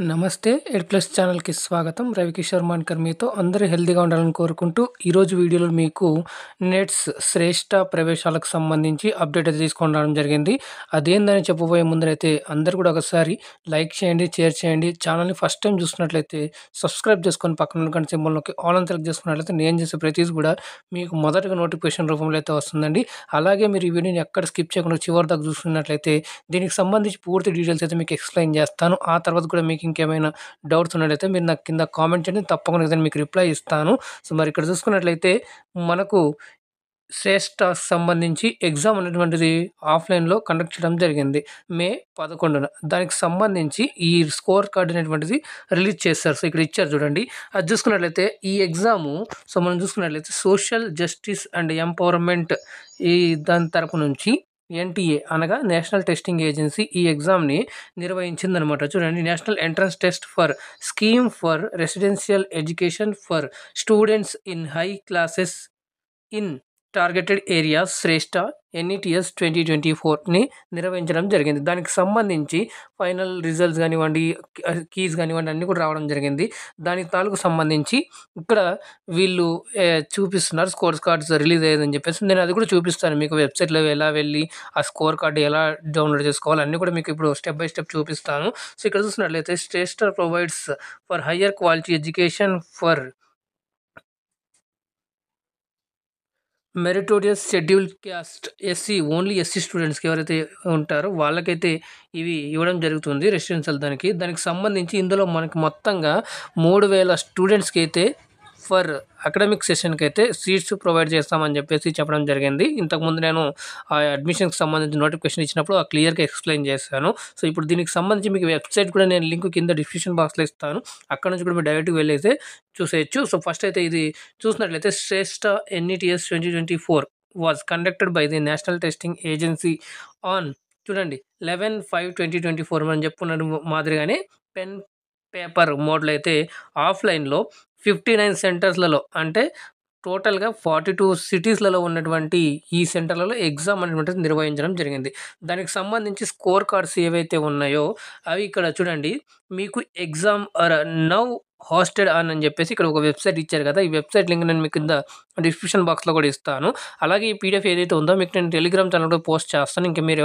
నమస్తే ఎడ్ ప్లస్ ఛానల్‌కి స్వాగతం. రవికిషోర్ మాన్కర్ మీతో. అందరూ హెల్తీగా ఉండాలని కోరుకుంటూ ఈరోజు వీడియోలో మీకు నెట్స్ శ్రేష్ఠ ప్రవేశాలకు సంబంధించి అప్డేట్ అయితే తీసుకొని రావడం జరిగింది. అదేందని చెప్పబోయే ముందరైతే అందరూ కూడా ఒకసారి లైక్ చేయండి, షేర్ చేయండి. ఛానల్‌ని ఫస్ట్ టైం చూస్తున్నట్లయితే సబ్స్క్రైబ్ చేసుకొని పక్కన ఉన్న గంట సింబల్ నొక్కి ఆల్ అని సెలెక్ట్ చేసుకున్నట్లయితే నేను చేసే ప్రతిదీ కూడా మీకు మొదటగా నోటిఫికేషన్ రూపంలో అయితే వస్తుందండి. అలాగే మీరు ఈ వీడియోని ఎక్కడ స్కిప్ చేయకుండా చివరి దాకా చూస్తున్నట్లయితే దీనికి సంబంధించి పూర్తి డీటెయిల్స్ అయితే మీకు ఎక్స్‌ప్లెయిన్ చేస్తాను. ఆ తర్వాత కూడా మీకు ఇంకేమైనా డౌట్స్ ఉన్నట్లయితే మీరు నాకు కింద కామెంట్ చేయండి. తప్పకుండా అయితే మీకు రిప్లై ఇస్తాను. సో, మరి ఇక్కడ చూసుకున్నట్లయితే మనకు శ్రేష్ఠకి సంబంధించి ఎగ్జామ్ అనేటువంటిది ఆఫ్‌లైన్‌లో కండక్ట్ చేయడం జరిగింది. మే 11న. దానికి సంబంధించి ఈ స్కోర్ కార్డ్ అనేటువంటిది రిలీజ్ చేశారు. సో, ఇక్కడ ఇచ్చారు చూడండి. అది చూసుకున్నట్లయితే ఈ ఎగ్జాము మనం చూసుకున్నట్లయితే సోషల్ జస్టిస్ అండ్ ఎంపవర్మెంట్ ఈ దాని తరపు నుంచి ఎన్‌టీఏ అనగా నేషనల్ టెస్టింగ్ ఏజెన్సీ ఈ ఎగ్జామ్‌ని నిర్వహించిందనమాట. చూడండి, national entrance test for scheme for residential education for students in high classes in targeted areas Shreshtha NETS 2024ని నిర్వహించడం జరిగింది. దానికి సంబంధించి ఫైనల్ రిజల్ట్స్ కానివ్వండి, కీస్ కానివ్వండి అన్నీ కూడా రావడం జరిగింది. దానికి తాలూకు సంబంధించి ఇక్కడ వీళ్ళు చూపిస్తున్నారు స్కోర్ కార్డ్స్ రిలీజ్ అయ్యేదని చెప్పేసి. నేను అది కూడా చూపిస్తాను మీకు. వెబ్సైట్‌లో ఎలా వెళ్ళి ఆ స్కోర్ కార్డ్ ఎలా డౌన్లోడ్ చేసుకోవాలి అన్నీ కూడా మీకు ఇప్పుడు స్టెప్ బై స్టెప్ చూపిస్తాను. సో, ఇక్కడ చూసినట్లయితే Shreshta provides for higher quality education for meritorious scheduled caste only SC స్టూడెంట్స్‌కి ఎవరైతే ఉంటారో వాళ్ళకైతే ఇవి ఇవ్వడం జరుగుతుంది రెసిడెన్షియల్ దానికి సంబంధించి ఇందులో మనకి మొత్తంగా 3000 స్టూడెంట్స్‌కి అయితే ఫర్ అకాడమిక్ సెషన్‌కి అయితే సీట్స్ ప్రొవైడ్ చేస్తామని చెప్పేసి చెప్పడం జరిగింది. ఇంతకుముందు నేను ఆ అడ్మిషన్‌కి సంబంధించి నోటిఫికేషన్ ఇచ్చినప్పుడు క్లియర్‌గా ఎక్స్‌ప్లెయిన్ చేశాను. సో, ఇప్పుడు దీనికి సంబంధించి మీకు వెబ్సైట్ కూడా నేను లింక్ కింద డిస్క్రిప్షన్ బాక్స్‌లో ఇస్తాను. అక్కడ నుంచి కూడా మీరు డైరెక్ట్‌గా వెళ్ళైతే చూసేయొచ్చు. సో, ఫస్ట్ అయితే ఇది చూసినట్లయితే శ్రేష్ఠ NETS 2024 was conducted by the national testing agency on చూడండి 11/5/2024 మనం చెప్పుకున్న మాదిరిగానే పెన్ పేపర్ మోడ్‌లో అయితే ఆఫ్‌లైన్‌లో 59 సెంటర్స్‌లలో అంటే టోటల్‌గా 42 సిటీస్‌లలో ఉన్నటువంటి ఈ సెంటర్‌లలో ఎగ్జామ్ అనేటువంటిది నిర్వహించడం జరిగింది. దానికి సంబంధించి స్కోర్ కార్డ్స్ ఏవైతే ఉన్నాయో అవి ఇక్కడ చూడండి. మీకు ఎగ్జామ్ ఆర్ నౌ హోస్టెడ్ అని చెప్పేసి ఇక్కడ ఒక వెబ్సైట్ ఇచ్చారు కదా! ఈ వెబ్సైట్ లింక్ నేను మీకు కింద డిస్క్రిప్షన్ బాక్స్‌లో కూడా ఇస్తాను. అలాగే ఈ పీడిఎఫ్ ఏదైతే ఉందో మీకు నేను టెలిగ్రామ్ ఛానల్ కూడా పోస్ట్ చేస్తాను. ఇంకా మీరు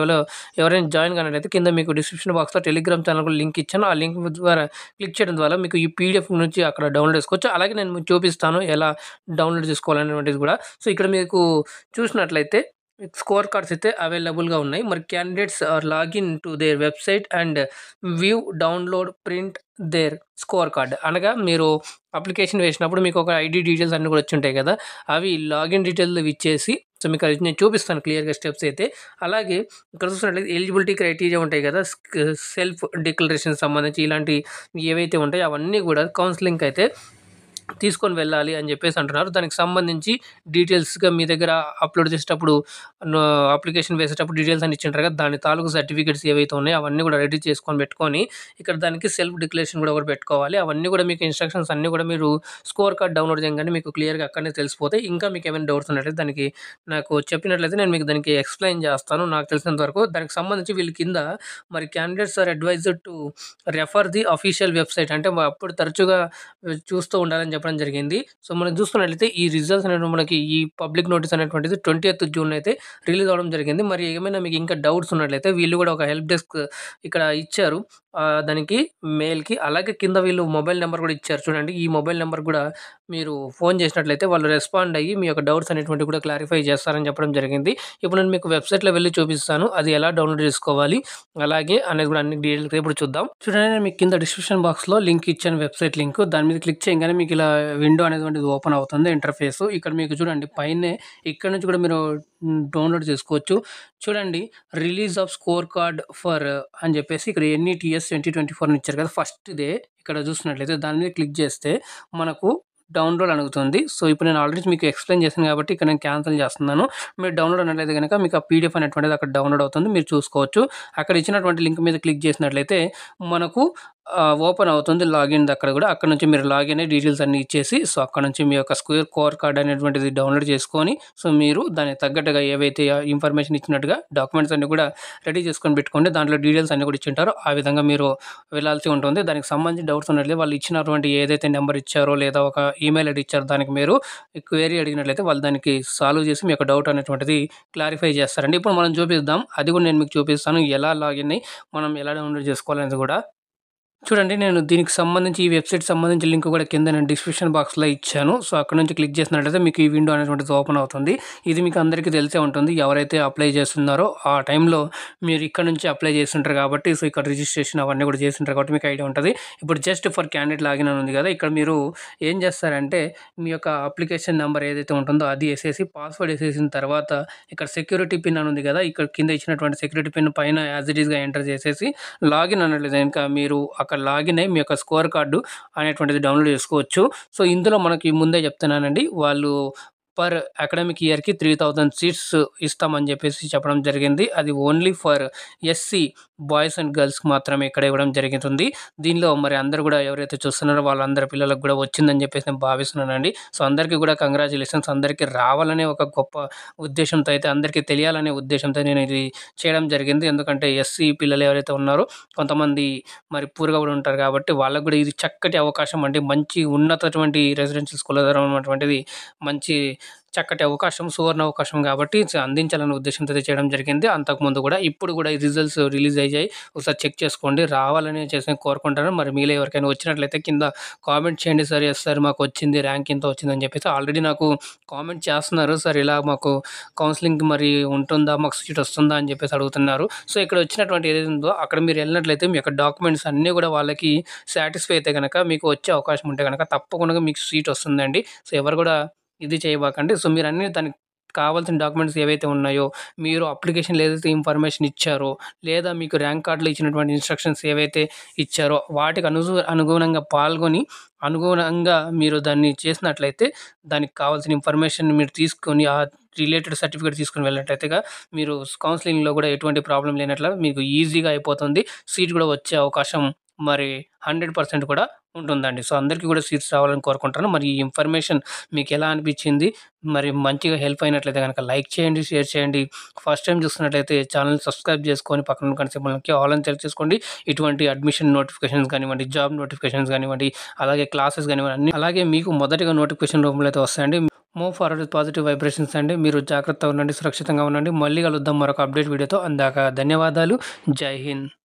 ఎవరైనా జాయిన్ కానట్లయితే కింద మీకు డిస్క్రిప్షన్ బాక్స్‌లో టెలిగ్రామ్ ఛానల్ కూడా లింక్ ఇచ్చాను. ఆ లింక్ ద్వారా క్లిక్ చేయడం ద్వారా మీకు ఈ పీడిఎఫ్ నుంచి అక్కడ డౌన్లోడ్ చేసుకోవచ్చు. అలాగే నేను మీకు చూపిస్తాను ఎలా డౌన్లోడ్ చేసుకోవాలనేటువంటిది కూడా. సో, ఇక్కడ మీకు చూసినట్లయితే స్కోర్ కార్డ్స్ అయితే అవైలబుల్‌గా ఉన్నాయి. మరి candidates are login to their website and view, download, print their score card అనగా మీరు అప్లికేషన్ వేసినప్పుడు మీకు ఒక ఐడీ డీటెయిల్స్ అన్నీ కూడా వచ్చుంటాయి కదా! అవి లాగిన్ డీటెయిల్స్ ఇచ్చేసి సో, మీకు అది నేను చూపిస్తాను క్లియర్‌గా స్టెప్స్ అయితే. అలాగే ఇక్కడ చూసినట్లయితే ఎలిజిబిలిటీ క్రైటీరియా ఉంటాయి కదా! సెల్ఫ్ డిక్లరేషన్‌కి సంబంధించి ఇలాంటి ఏవైతే ఉంటాయో అవన్నీ కూడా కౌన్సిలింగ్‌కి అయితే తీసుకొని వెళ్ళాలి అని చెప్పేసి అంటున్నారు. దానికి సంబంధించి డీటెయిల్స్‌గా మీ దగ్గర అప్లోడ్ చేసేటప్పుడు అప్లికేషన్ వేసేటప్పుడు డీటెయిల్స్ అన్ని ఇచ్చింటారు కదా! దాని తాలూకు సర్టిఫికేట్స్ ఏవైతే ఉన్నాయో అవన్నీ కూడా రెడీ చేసుకొని పెట్టుకొని ఇక్కడ దానికి సెల్ఫ్ డిక్లరేషన్ కూడా ఒకటి పెట్టుకోవాలి. అవన్నీ కూడా మీకు ఇన్‌స్ట్రక్షన్స్ అన్నీ కూడా మీరు స్కోర్ కార్డ్ డౌన్లోడ్ చేయంగానే మీకు క్లియర్‌గా అక్కడనే తెలిసిపోతాయి. ఇంకా మీకు ఏమైనా డౌట్స్ ఉన్నట్లయితే దానికి నాకు చెప్పినట్లయితే నేను మీకు దానికి ఎక్స్‌ప్లెయిన్ చేస్తాను నాకు తెలిసినంత వరకు. దానికి సంబంధించి వీళ్ళ కింద మరి candidates are advised to refer the official website అంటే అప్పుడు తరచుగా చూస్తూ ఉండాలని చెప్పడం జరిగింది. సో, మనం చూసుకున్నట్లయితే ఈ రిజల్ట్స్ అనేవి మనకి ఈ పబ్లిక్ నోటీస్ అనేటువంటిది 20th జూన్ అయితే రిలీజ్ అవ్వడం జరిగింది. మరి ఏమైనా మీకు ఇంకా డౌట్స్ ఉన్నట్లయితే వీళ్ళు కూడా ఒక హెల్ప్ డెస్క్ ఇక్కడ ఇచ్చారు. దానికి మెయిల్‌కి అలాగే కింద వీళ్ళు మొబైల్ నెంబర్ కూడా ఇచ్చారు చూడండి. ఈ మొబైల్ నెంబర్ కూడా మీరు ఫోన్ చేసినట్లయితే వాళ్ళు రెస్పాండ్ అయ్యి మీ యొక్క డౌట్స్ అనేటువంటివి కూడా క్లారిఫై చేస్తారని చెప్పడం జరిగింది. ఇప్పుడు నేను మీకు వెబ్సైట్‌లో వెళ్లి చూపిస్తాను. అది ఎలా డౌన్లోడ్ చేసుకోవాలి అలాగే అనేది కూడా అన్ని డీటెయిల్స్ ఇప్పుడు చూద్దాం. చూడండి, నేను మీకు కింద డిస్క్రిప్షన్ బాక్స్‌లో లింక్ ఇచ్చాను వెబ్సైట్ లింక్. దాని మీద క్లిక్ చేయగానే మీకు ఇలా విండో అనేటువంటిది ఓపెన్ అవుతుంది ఇంటర్ఫేస్. ఇక్కడ మీకు చూడండి పైనే ఇక్కడ నుంచి కూడా మీరు డౌన్లోడ్ చేసుకోవచ్చు. చూడండి, release of score card for అని చెప్పేసి ఇక్కడ NETS 2024 అని ఇచ్చారు కదా! ఫస్ట్‌దే ఇక్కడ చూసినట్లయితే దాని మీద క్లిక్ చేస్తే మనకు డౌన్లోడ్ అడుగుతుంది. సో, ఇప్పుడు నేను ఆల్రెడీ మీకు ఎక్స్‌ప్లెయిన్ చేశాను కాబట్టి ఇక్కడ నేను క్యాన్సిల్ చేస్తున్నాను. మీరు డౌన్లోడ్ అన్నట్లయితే గనుక మీకు ఆ పీడిఎఫ్ అనేటువంటిది అక్కడ డౌన్లోడ్ అవుతుంది. మీరు చూసుకోవచ్చు. అక్కడ ఇచ్చినటువంటి లింక్ మీద క్లిక్ చేసినట్లయితే మనకు ఓపెన్ అవుతుంది లాగిన్ అక్కడ కూడా. అక్కడ నుంచి మీరు లాగిన్ అయ్యి డీటెయిల్స్ అన్నీ ఇచ్చేసి సో అక్కడ నుంచి మీ యొక్క స్కోర్ కార్డ్ అనేటువంటిది డౌన్లోడ్ చేసుకొని సో మీరు దానికి తగ్గట్టుగా ఏవైతే ఇన్ఫర్మేషన్ ఇచ్చినట్టుగా డాక్యుమెంట్స్ అన్నీ కూడా రెడీ చేసుకొని పెట్టుకోండి. దాంట్లో డీటెయిల్స్ అన్నీ కూడా ఇచ్చింటారో ఆ విధంగా మీరు వెళ్ళాల్సి ఉంటుంది. దానికి సంబంధించి డౌట్స్ ఉన్నట్లయితే వాళ్ళు ఇచ్చినటువంటి ఏదైతే నెంబర్ ఇచ్చారో లేదా ఒక ఈమెయిల్ ఐడి ఇచ్చారో దానికి మీరు క్వెరీ అడిగినట్లయితే వాళ్ళు దానికి సాల్వ్ చేసి మీ యొక్క డౌట్ అనేటువంటిది క్లారిఫై చేస్తారండి. ఇప్పుడు మనం చూపిద్దాం. అది కూడా నేను మీకు చూపిస్తాను. ఎలా లాగిన్ అయ్యి మనం ఎలా డౌన్లోడ్ చేసుకోవాలనేది కూడా. చూడండి, నేను దీనికి సంబంధించి ఈ వెబ్‌సైట్ సంబంధించి లింక్ కూడా కింద నేను డిస్క్రిప్షన్ బాక్స్‌లో ఇచ్చాను. సో అక్కడ నుంచి క్లిక్ చేసినట్లయితే మీకు ఈ విండో అనేటువంటిది ఓపెన్ అవుతుంది. ఇది మీకు అందరికీ తెలిసే ఉంటుంది. ఎవరైతే అప్లై చేస్తున్నారో ఆ టైంలో మీరు ఇక్కడ నుంచి అప్లై చేసుంటారు కాబట్టి సో ఇక్కడ రిజిస్ట్రేషన్ అవన్నీ కూడా చేసుంటారు కాబట్టి మీకు ఐడియా ఉంటుంది. ఇప్పుడు జస్ట్ ఫర్ క్యాండిడేట్ లాగిన్ అని ఉంది కదా! ఇక్కడ మీరు ఏం చేస్తారంటే మీ యొక్క అప్లికేషన్ నెంబర్ ఏదైతే ఉంటుందో అది ఎసేసి పాస్వర్డ్ ఎసేసిన తర్వాత ఇక్కడ సెక్యూరిటీ పిన్ అని ఉంది కదా! ఇక్కడ కింద ఇచ్చినటువంటి సెక్యూరిటీ పిన్ పైన యాజ్ ఇట్ ఈస్‌గా ఎంటర్ చేసేసి లాగిన్ అన్నట్లయితే ఇంకా మీరు అక్కడ లాగిన్ అయ్యి మీ యొక్క స్కోర్ కార్డు అనేటువంటిది డౌన్లోడ్ చేసుకోవచ్చు. సో ఇందులో మనకి ముందే చెప్తున్నానండి, వాళ్ళు పర్ అకాడమిక్ ఇయర్‌కి 3000 సీట్స్ ఇస్తామని చెప్పడం జరిగింది. అది only for SC boys and గర్ల్స్‌కి మాత్రమే ఇక్కడ ఇవ్వడం జరుగుతుంది. దీనిలో మరి అందరూ కూడా ఎవరైతే చూస్తున్నారో వాళ్ళందరి పిల్లలకు కూడా వచ్చిందని చెప్పేసి నేను భావిస్తున్నానండి. సో అందరికీ కూడా కంగ్రాచ్యులేషన్స్. అందరికీ రావాలనే ఒక గొప్ప ఉద్దేశంతో అయితే అందరికీ తెలియాలనే ఉద్దేశంతో నేను ఇది చేయడం జరిగింది. ఎందుకంటే ఎస్సీ పిల్లలు ఎవరైతే ఉన్నారో కొంతమంది మరి పూర్‌గా కూడా ఉంటారు కాబట్టి వాళ్ళకి కూడా ఇది చక్కటి అవకాశం అండి. మంచి ఉన్నతటువంటి రెసిడెన్షియల్ స్కూల్‌లో చదవడం మంచి చక్కటి అవకాశం, సువర్ణ అవకాశం కాబట్టి అందించాలనే ఉద్దేశంతో అయితే చేయడం జరిగింది. అంతకుముందు కూడా ఇప్పుడు కూడా ఈ రిజల్ట్స్ రిలీజ్ అయ్యాయి. ఒకసారి చెక్ చేసుకోండి. రావాలని కోరుకుంటాను. మరి మీలో ఎవరికైనా వచ్చినట్లయితే కింద కామెంట్ చేయండి. సార్ ఎస్ సార్ మాకు వచ్చింది, ర్యాంక్ ఇంత వచ్చిందని చెప్పేసి ఆల్రెడీ నాకు కామెంట్ చేస్తున్నారు. సార్ ఇలా మాకు కౌన్సిలింగ్ మరి ఉంటుందా, మాకు సీట్ వస్తుందా అని చెప్పేసి అడుగుతున్నారు. సో ఇక్కడ వచ్చినటువంటి ఏదైతే ఉందో అక్కడ మీరు వెళ్ళినట్లయితే మీ యొక్క డాక్యుమెంట్స్ అన్నీ కూడా వాళ్ళకి సాటిస్ఫై అయితే కనుక మీకు వచ్చే అవకాశం ఉంటే కనుక తప్పకుండా మీకు సీట్ వస్తుందండి. సో ఎవరు కూడా ఇది చేయబాకండి. సో మీరన్నీ దానికి కావాల్సిన డాక్యుమెంట్స్ ఏవైతే ఉన్నాయో, మీరు అప్లికేషన్‌లో ఏదైతే ఇన్ఫర్మేషన్ ఇచ్చారో, లేదా మీకు ర్యాంక్ కార్డ్‌లో ఇచ్చినటువంటి ఇన్‌స్ట్రక్షన్స్ ఏవైతే ఇచ్చారో వాటికి అనుగుణంగా పాల్గొని, అనుగుణంగా మీరు దాన్ని చేసినట్లయితే దానికి కావాల్సిన ఇన్ఫర్మేషన్ మీరు తీసుకొని రిలేటెడ్ సర్టిఫికేట్ తీసుకొని వెళ్ళినట్లయితేగా మీరు కౌన్సిలింగ్‌లో కూడా ఎటువంటి ప్రాబ్లమ్ లేనట్ల మీకు ఈజీగా అయిపోతుంది. సీట్ కూడా వచ్చే అవకాశం మరి 100% కూడా ఉంటుందండి. సో అందరికీ కూడా సీట్స్ రావాలని కోరుకుంటున్నాను. మరి ఈ ఇన్ఫర్మేషన్ మీకు ఎలా అనిపించింది? మరి మంచిగా హెల్ప్ అయినట్లయితే గనక లైక్ చేయండి, షేర్ చేయండి. ఫస్ట్ టైం చూస్తున్నట్లయితే ఛానెల్‌ని సబ్స్క్రైబ్ చేసుకొని పక్కన ఉన్న గంట సింబల్ నొక్కి ఆల్ అని సెలెక్ట్ చేసుకోండి. ఇటువంటి అడ్మిషన్ నోటిఫికేషన్స్ కానివ్వండి, జాబ్ నోటిఫికేషన్స్ కానివ్వండి, అలాగే క్లాసెస్ కానివ్వండి అన్నీ అలాగే మీకు మొదటిగా నోటిఫికేషన్ రూపంలో అయితే వస్తాయండి. Move forward with positive vibrations అండి. మీరు జాగ్రత్తగా ఉండండి, సురక్షితంగా ఉండండి. మళ్ళీ కలుద్దాం మరొక అప్డేట్ వీడియోతో. అందాక ధన్యవాదాలు. జై హింద్.